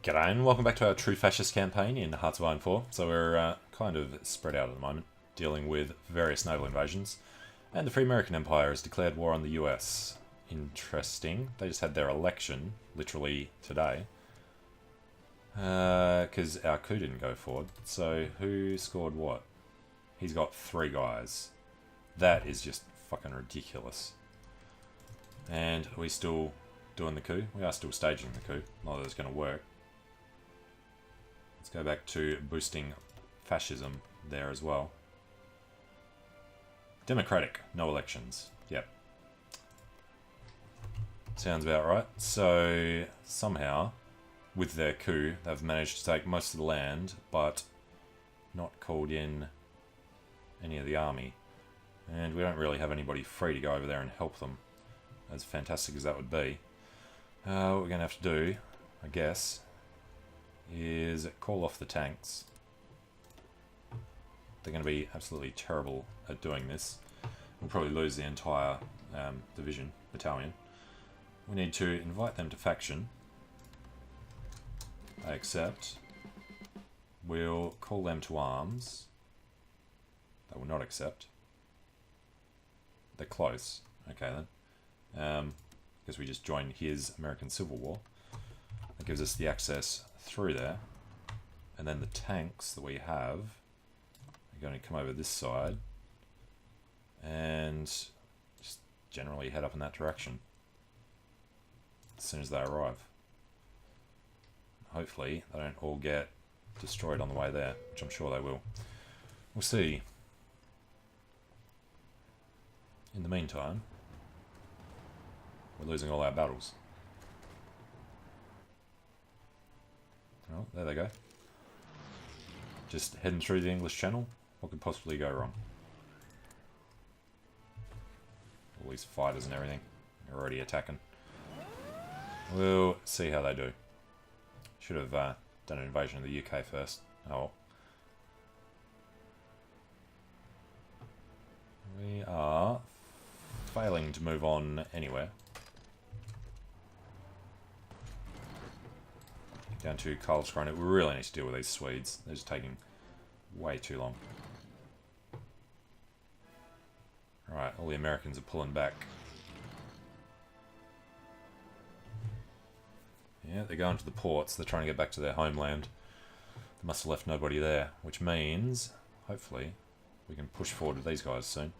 G'day and welcome back to our True Fascist campaign in Hearts of Iron 4. So we're kind of spread out at the moment, dealing with various naval invasions. And the Free American Empire has declared war on the US. Interesting. They just had their election, literally today. Because our coup didn't go forward. So who scored what? He's got 3 guys. That is just fucking ridiculous. And are we still doing the coup? We are still staging the coup. Not that it's going to work. Let's go back to boosting fascism there as well. Democratic, no elections. Yep. Sounds about right. So, somehow, with their coup, they've managed to take most of the land, but not called in any of the army. And we don't really have anybody free to go over there and help them, as fantastic as that would be. What we're going to have to do, I guess, is call off the tanks. They're going to be absolutely terrible at doing this. We'll probably lose the entire battalion. We need to invite them to faction. They accept. We'll call them to arms. They will not accept. They're close. Okay then. Because we just joined his American Civil War. That gives us the access through there, and then the tanks that we have are going to come over this side and just generally head up in that direction as soon as they arrive. Hopefully they don't all get destroyed on the way there, which I'm sure they will. We'll see. In the meantime, we're losing all our battles. Oh, there they go. Just heading through the English Channel. What could possibly go wrong? All these fighters and everything are already attacking. We'll see how they do. Should have done an invasion of the UK first. Oh well. We are failing to move on anywhere. Down to Karlskrona. We really need to deal with these Swedes. They're just taking way too long. Alright, all the Americans are pulling back. Yeah, they're going to the ports. They're trying to get back to their homeland. They must have left nobody there, which means, hopefully, we can push forward with these guys soon.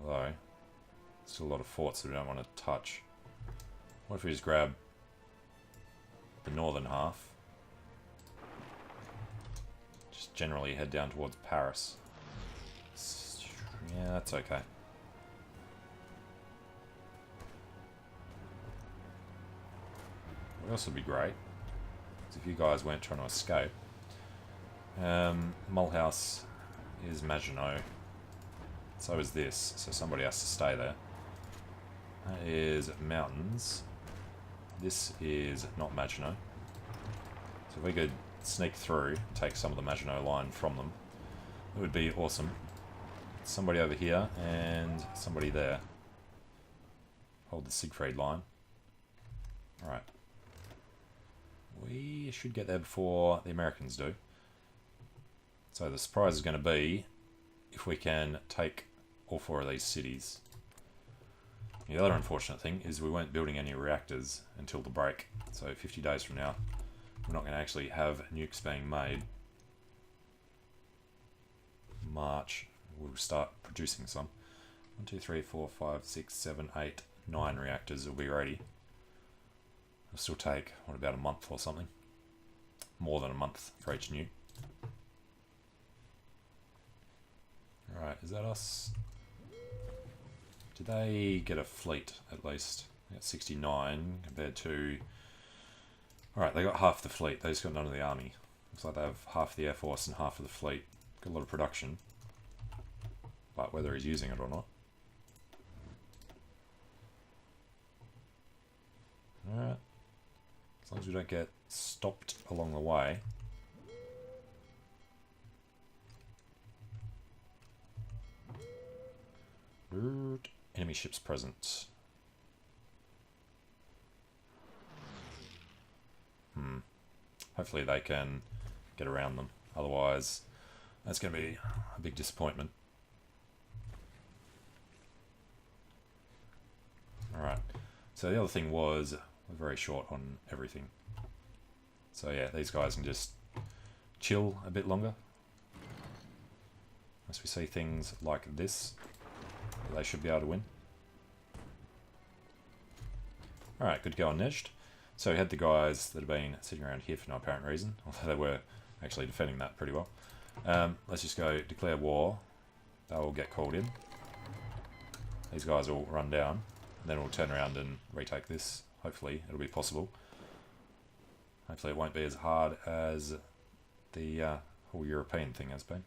Although, still a lot of forts that we don't want to touch. What if we just grab the northern half? Just generally head down towards Paris. Yeah, that's okay. What else would be great is if you guys weren't trying to escape. Mulhouse is Maginot. So is this. So somebody has to stay there. That is mountains. This is not Maginot. So if we could sneak through and take some of the Maginot line from them, it would be awesome. Somebody over here and somebody there. Hold the Siegfried line. Alright. We should get there before the Americans do. So the surprise is going to be if we can take all 4 of these cities. The other unfortunate thing is we weren't building any reactors until the break. So 50 days from now, we're not going to actually have nukes being made. March, we'll start producing some. 1, 2, 3, 4, 5, 6, 7, 8, 9 reactors will be ready. It'll still take, what, about a month or something? More than a month for each nuke. Alright, is that us? Did they get a fleet, at least? They got 69 compared to... Alright, they got half the fleet. They just got none of the army. Looks like they have half the air force and half of the fleet. Got a lot of production. But whether he's using it or not. Alright. As long as we don't get stopped along the way. Enemy ships present. hopefully they can get around them. Otherwise, that's going to be a big disappointment. Alright, so the other thing was we're very short on everything. So yeah, these guys can just chill a bit longer. Once we see things like this, they should be able to win. Alright, good to go on Nejd. So we had the guys that have been sitting around here for no apparent reason, although they were actually defending that pretty well. Let's just go declare war. They will get called in. These guys will run down, and then we'll turn around and retake this. Hopefully it'll be possible. Hopefully it won't be as hard as the whole European thing has been.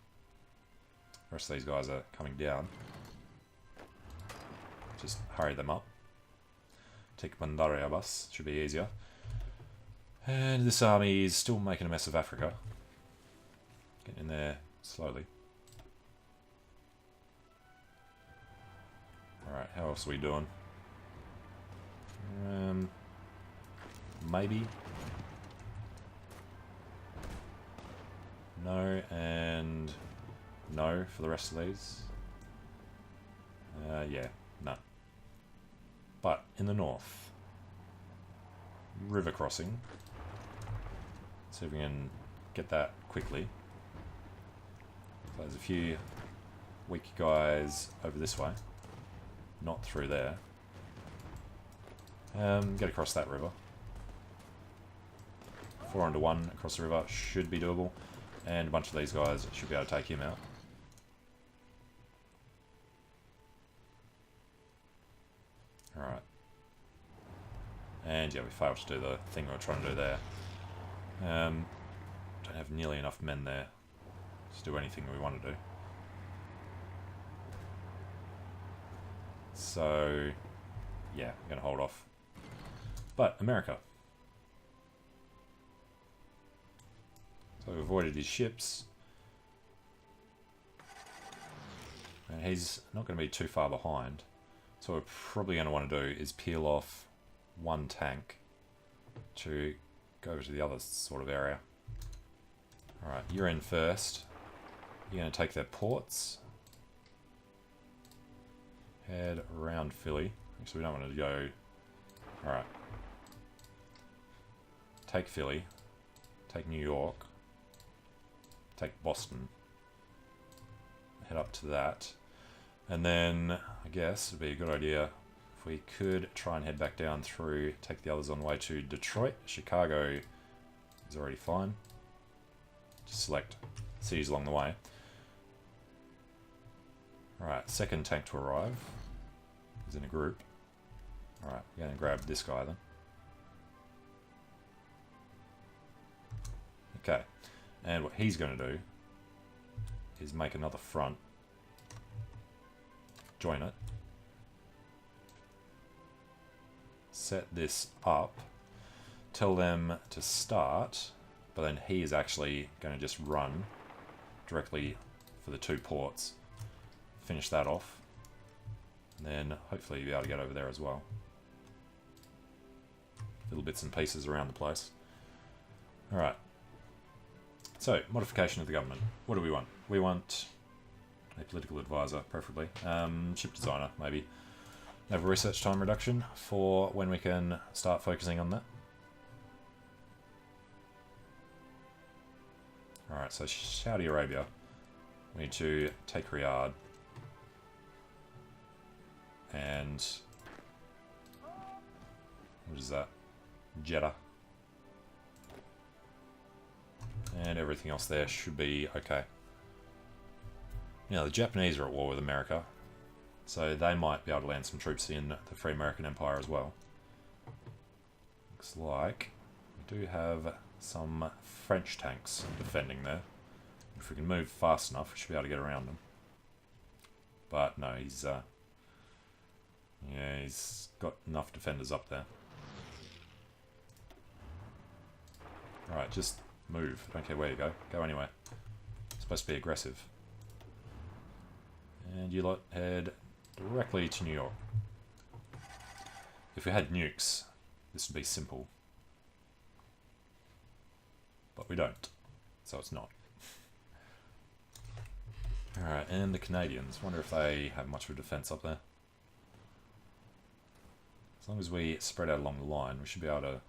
The rest of these guys are coming down. Just hurry them up. Take Bandaria bus, should be easier. And this army is still making a mess of Africa. Getting in there slowly. Alright, how else are we doing? Maybe. No, and no for the rest of these. Yeah, no. But in the north, river crossing. See if we can get that quickly. So there's a few weak guys over this way, not through there. Get across that river. 4-1 across the river should be doable, and a bunch of these guys should be able to take him out. Alright. And yeah, we failed to do the thing we were trying to do there. Don't have nearly enough men there to do anything we want to do. So, yeah, we're going to hold off. But, America. So we avoided his ships. And he's not going to be too far behind. So what we're probably going to want to do is peel off one tank to go to the other sort of area. Alright, you're in first. You're going to take their ports. Head around Philly. Actually, we don't want to go... Alright. Take Philly. Take New York. Take Boston. Head up to that. And then, I guess, it would be a good idea if we could try and head back down through, take the others on the way to Detroit. Chicago is already fine. Just select cities along the way. Alright, second tank to arrive. He's in a group. Alright, we're going to grab this guy then. Okay, and what he's going to do is make another front. Join it. Set this up. Tell them to start, but then he is actually going to just run directly for the two ports. Finish that off. And then hopefully you'll be able to get over there as well. Little bits and pieces around the place. Alright. So, modification of the government. What do we want? We want a political advisor, preferably. Ship designer, maybe. Have a research time reduction for when we can start focusing on that. Alright, so Saudi Arabia. We need to take Riyadh. And... what is that? Jeddah. And everything else there should be okay. You know, the Japanese are at war with America, so they might be able to land some troops in the Free American Empire as well. Looks like we do have some French tanks defending there. If we can move fast enough, we should be able to get around them. But no, he's yeah, he's got enough defenders up there. Alright, just move. I don't care where you go. Go anywhere. It's supposed to be aggressive. And you lot head directly to New York. If we had nukes, this would be simple. but we don't, so it's not. Alright, and the Canadians. Wonder if they have much of a defence up there. As long as we spread out along the line, we should be able to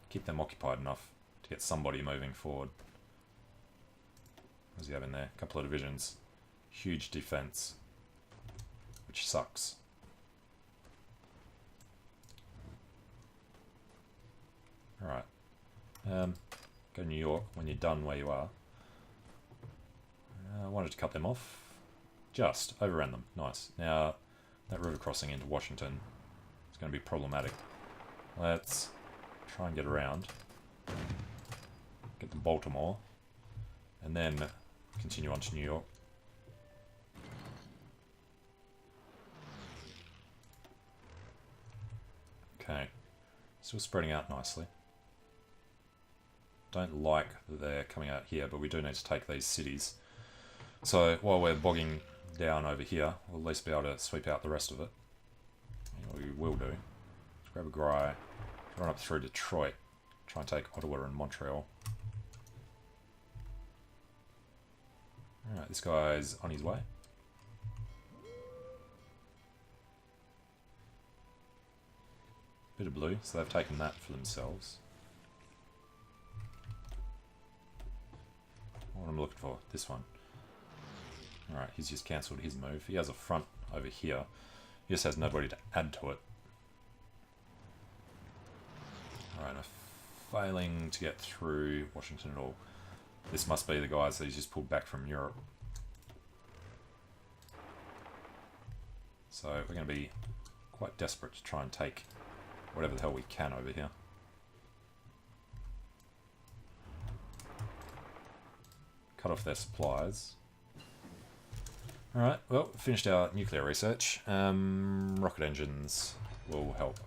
keep them occupied enough to get somebody moving forward. What does he have in there? A couple of divisions. Huge defence, which sucks. Alright. Go to New York when you're done where you are. I wanted to cut them off. Just overran them. Nice. Now, that river crossing into Washington is going to be problematic. Let's try and get around. Get to Baltimore. And then continue on to New York. Okay. Still spreading out nicely. Don't like that they're coming out here, but we do need to take these cities. So while we're bogging down over here, we'll at least be able to sweep out the rest of it. You know, we will do. Let's grab a Gry, run up through Detroit, try and take Ottawa and Montreal. Alright, this guy's on his way. Bit of blue, so they've taken that for themselves. What am I looking for? This one. Alright, he's just cancelled his move. He has a front over here. He just has nobody to add to it. Alright, failing to get through Washington at all. This must be the guys that he's just pulled back from Europe. So we're going to be quite desperate to try and take whatever the hell we can over here. Cut off their supplies. Alright, well, finished our nuclear research. Rocket engines will help.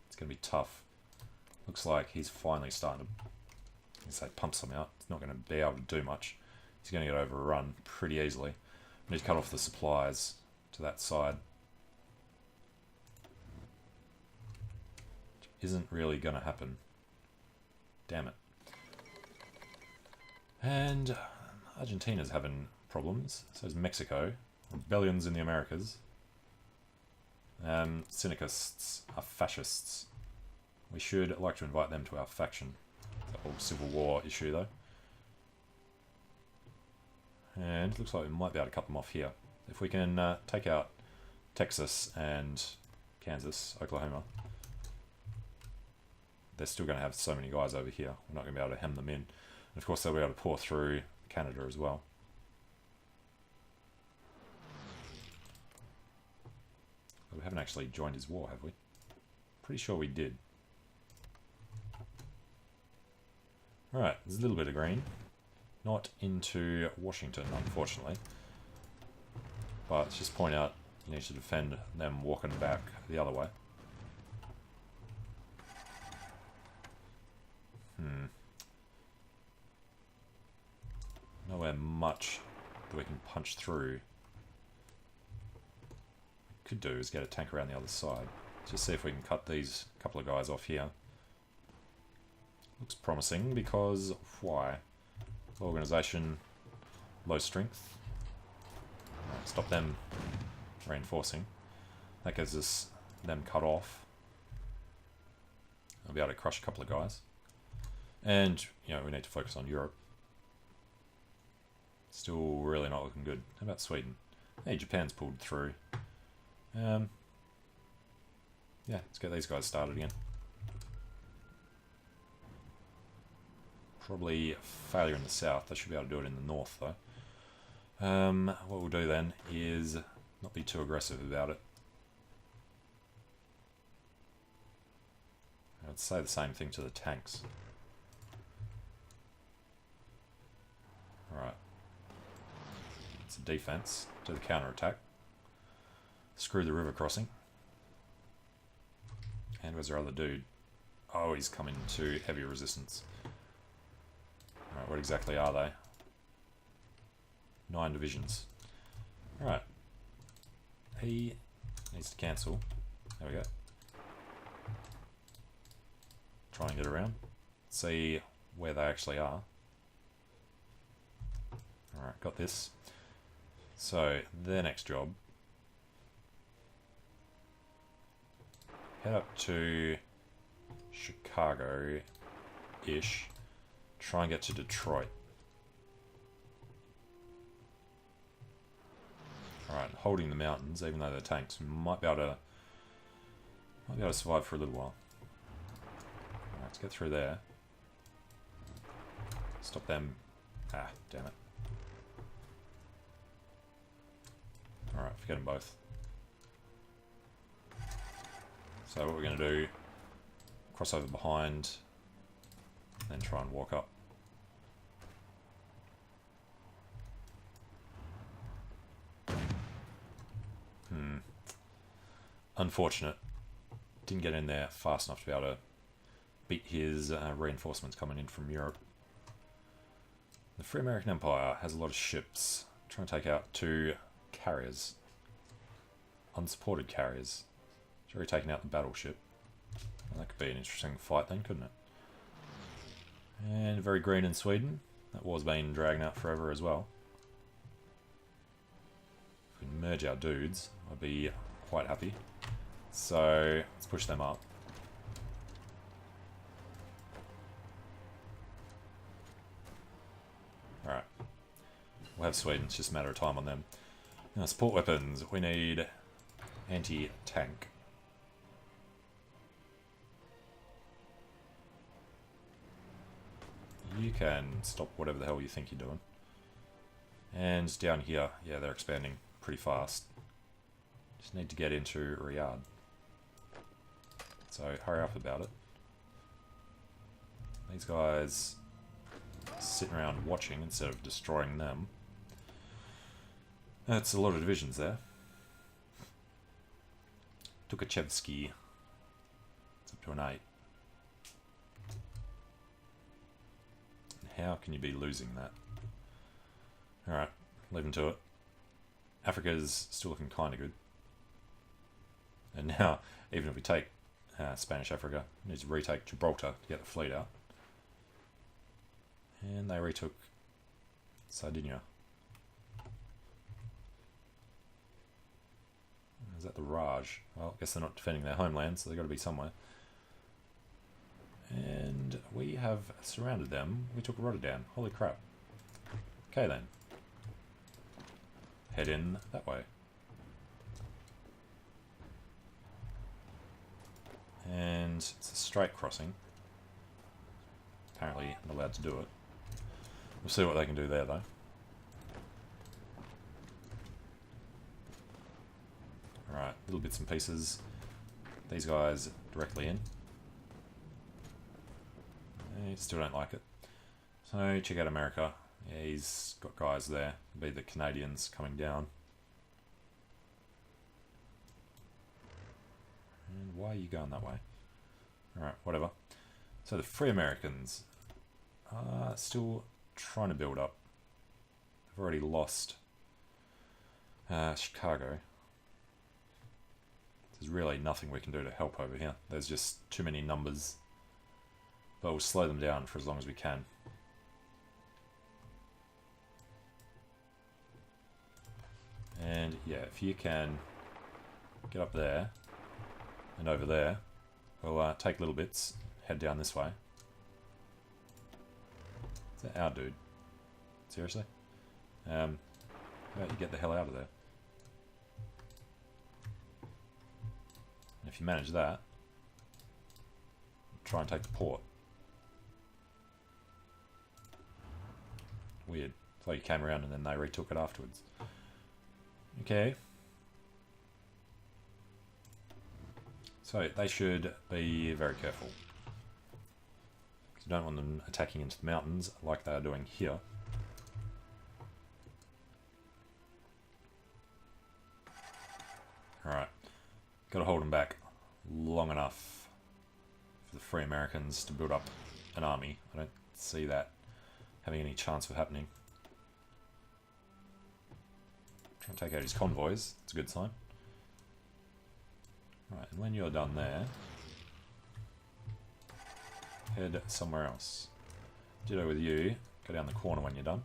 It's going to be tough. Looks like he's finally starting to, say, pump some out. It's not going to be able to do much. He's going to get overrun pretty easily. We need to cut off the supplies to that side. Which isn't really going to happen. Damn it. And Argentina's having problems. So is Mexico. Rebellions in the Americas. Synarchists are fascists. We should like to invite them to our faction. The whole Civil War issue, though. And it looks like we might be able to cut them off here. If we can take out Texas and Kansas, Oklahoma, they're still going to have so many guys over here. We're not going to be able to hem them in. And of course, they'll be able to pour through Canada as well. But we haven't actually joined his war, have we? Pretty sure we did. Alright, there's a little bit of green. Not into Washington, unfortunately. But let's just point out, you need to defend them walking back the other way. Nowhere much that we can punch through. What we could do is get a tank around the other side. Let's just see if we can cut these couple of guys off here. Looks promising because why? Organisation, low strength. Stop them reinforcing. That gives us them cut off. I'll be able to crush a couple of guys. And, you know, we need to focus on Europe. Still really not looking good. How about Sweden? Hey, Japan's pulled through. Yeah, let's get these guys started again. Probably failure in the south. They should be able to do it in the north, though. What we'll do then is not be too aggressive about it. I'd say the same thing to the tanks. Alright. It's a defense. Do the counter-attack. Screw the river crossing. And where's our other dude? Oh, he's coming to heavy resistance. Alright, what exactly are they? 9 divisions. Alright. He needs to cancel. There we go. try and get around. See where they actually are. Alright, got this. So, their next job. Head up to Chicago-ish. Try and get to Detroit. Alright, holding the mountains, even though they're tanks, might be able to survive for a little while. Alright, let's get through there. Stop them. Ah, damn it. Alright, forget them both. So what we're going to do, cross over behind, then try and walk up. Unfortunate. Didn't get in there fast enough to be able to beat his reinforcements coming in from Europe. The Free American Empire has a lot of ships. Trying to take out 2 carriers. Unsupported carriers. It's already taken out the battleship. Well, that could be an interesting fight then, couldn't it? And very green in Sweden. That war's been dragging out forever as well. If we can merge our dudes, I'd be quite happy. So, let's push them up. Alright. We'll have Sweden, it's just a matter of time on them. Now, support weapons. We need anti-tank. You can stop whatever the hell you think you're doing. And down here, yeah, they're expanding pretty fast. Just need to get into Riyadh. So hurry up about it. These guys sitting around watching instead of destroying them. That's a lot of divisions there. Tukhachevsky. It's up to an 8. How can you be losing that? Alright, leave them to it. Africa's still looking kind of good. And now, even if we take Spanish Africa, we need to retake Gibraltar to get the fleet out. And they retook Sardinia. Is that the Raj? Well, I guess they're not defending their homeland, so they've got to be somewhere. And we have surrounded them. We took Rotterdam. Holy crap. Okay then. Head in that way. And it's a straight crossing. Apparently I'm allowed to do it. We'll see what they can do there though. Alright, little bits and pieces. These guys directly in. They still don't like it. So check out America. Yeah, he's got guys there. Be the Canadians coming down. And why are you going that way? Alright, whatever. So the Free Americans are still trying to build up. They've already lost Chicago. There's really nothing we can do to help over here. There's just too many numbers. But we'll slow them down for as long as we can. And yeah, if you can get up there and over there, we'll take little bits, head down this way. Is that our dude? Seriously? How about you get the hell out of there? And if you manage that, try and take the port. Weird. So you came around and then they retook it afterwards. Okay. So they should be very careful. Because you don't want them attacking into the mountains like they are doing here. Alright. Got to hold them back long enough for the Free Americans to build up an army. I don't see that having any chance of happening. Try and take out his convoys. It's a good sign. Right, and when you're done there, head somewhere else. Ditto with you. Go down the corner when you're done.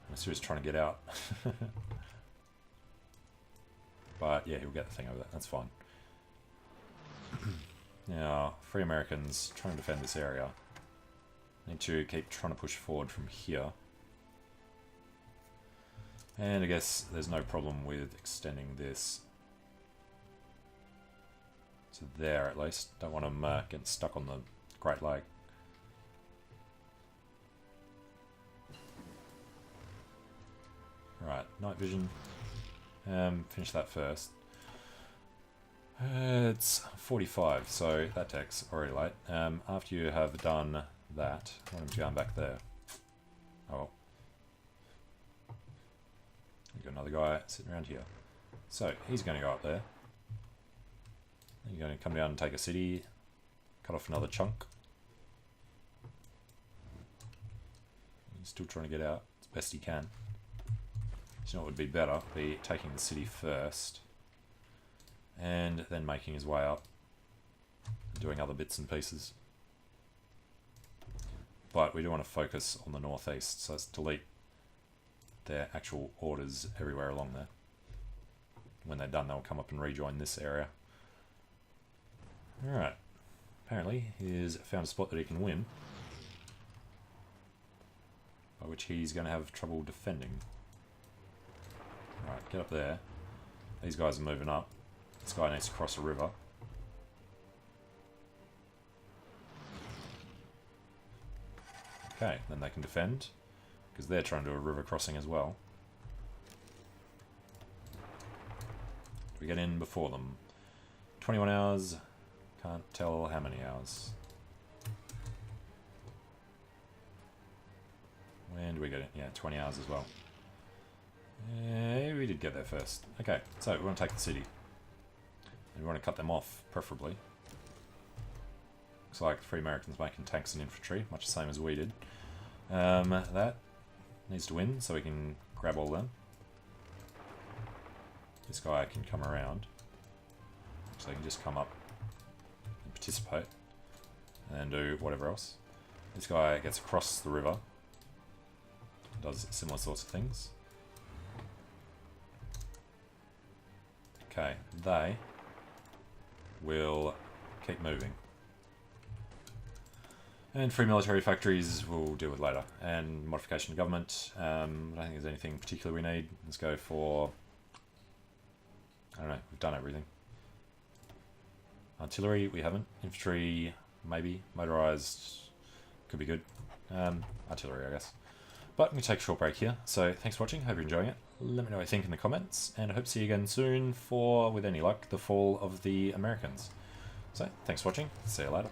Unless he was trying to get out. But yeah, he'll get the thing over there. That's fine. Now, Free Americans trying to defend this area. Need to keep trying to push forward from here. And I guess there's no problem with extending this to there at least. Don't want them getting stuck on the Great Lake. Right, night vision. Finish that first. It's 45, so that takes already late. After you have done that, I want him going back there. Oh well. You've got another guy sitting around here. So, he's going to go up there. You're going to come down and take a city. Cut off another chunk. He's still trying to get out as best he can. So you know what would be better? Be taking the city first. And then making his way up. Doing other bits and pieces. But we do want to focus on the northeast. So let's delete their actual orders everywhere along there. When they're done, they'll come up and rejoin this area. Alright. Apparently, he's found a spot that he can win. By which he's going to have trouble defending. Right, get up there. These guys are moving up. This guy needs to cross a river. Okay, then they can defend. Because they're trying to do a river crossing as well. We get in before them. 21 hours. Can't tell how many hours. When do we get in? Yeah, 20 hours as well. We did get there first. Okay, so we want to take the city. And we want to cut them off, preferably. Looks like the Free Americans making tanks and infantry, much the same as we did. That needs to win, so we can grab all them. This guy can come around. So he can just come up and participate. And do whatever else. This guy gets across the river. Does similar sorts of things. Okay, they will keep moving. And free military factories we'll deal with later. And modification of government. I don't think there's anything particular we need. Let's go for... I don't know, we've done everything. Artillery, we haven't. Infantry, maybe. Motorized, could be good. Artillery, I guess. But I'm going to take a short break here. So thanks for watching, hope you're enjoying it. Let me know what you think in the comments. And I hope to see you again soon for, with any luck, the fall of the Americans. So thanks for watching, see you later.